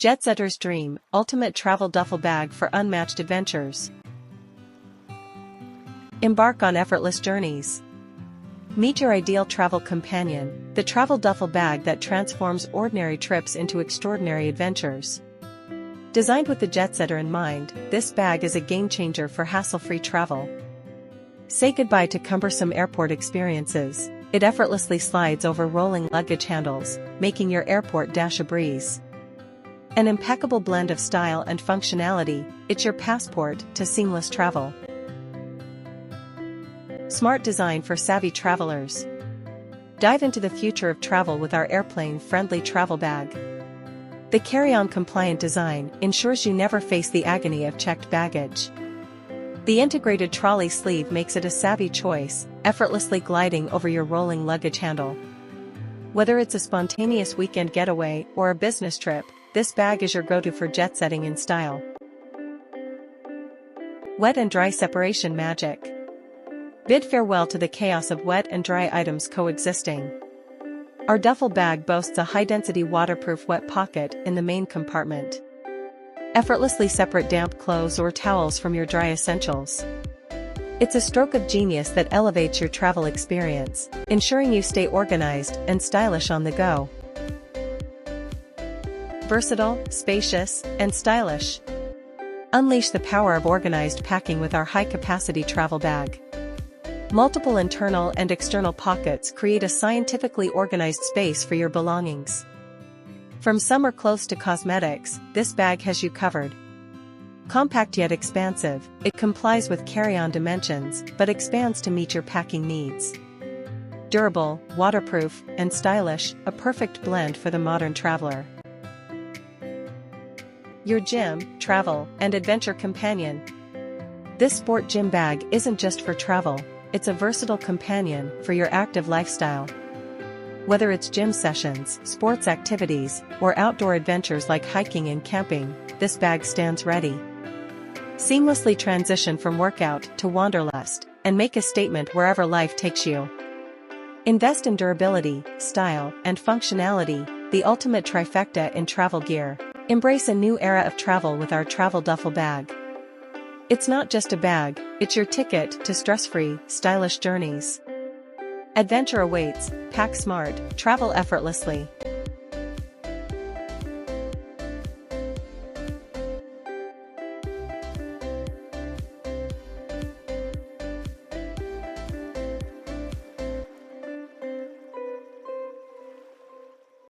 Jetsetter's Dream, Ultimate Travel Duffel Bag for Unmatched Adventures. Embark on effortless journeys. Meet your ideal travel companion, the travel duffel bag that transforms ordinary trips into extraordinary adventures. Designed with the Jetsetter in mind, this bag is a game-changer for hassle-free travel. Say goodbye to cumbersome airport experiences. It effortlessly slides over rolling luggage handles, making your airport dash a breeze. An impeccable blend of style and functionality, it's your passport to seamless travel. Smart design for savvy travelers. Dive into the future of travel with our airplane-friendly travel bag. The carry-on compliant design ensures you never face the agony of checked baggage. The integrated trolley sleeve makes it a savvy choice, effortlessly gliding over your rolling luggage handle. Whether it's a spontaneous weekend getaway or a business trip, this bag is your go-to for jet-setting in style. Wet and dry separation magic. Bid farewell to the chaos of wet and dry items coexisting. Our duffel bag boasts a high-density waterproof wet pocket in the main compartment. Effortlessly separate damp clothes or towels from your dry essentials. It's a stroke of genius that elevates your travel experience, ensuring you stay organized and stylish on the go. Versatile, spacious, and stylish. Unleash the power of organized packing with our high-capacity travel bag. Multiple internal and external pockets create a scientifically organized space for your belongings. From summer clothes to cosmetics, this bag has you covered. Compact yet expansive, it complies with carry-on dimensions but expands to meet your packing needs. Durable, waterproof, and stylish, a perfect blend for the modern traveler. Your gym, travel, and adventure companion. This sport gym bag isn't just for travel, it's a versatile companion for your active lifestyle. Whether it's gym sessions, sports activities, or outdoor adventures like hiking and camping, this bag stands ready. Seamlessly transition from workout to wanderlust, and make a statement wherever life takes you. Invest in durability, style, and functionality, the ultimate trifecta in travel gear. Embrace a new era of travel with our Travel Duffel Bag. It's not just a bag, it's your ticket to stress-free, stylish journeys. Adventure awaits, pack smart, travel effortlessly.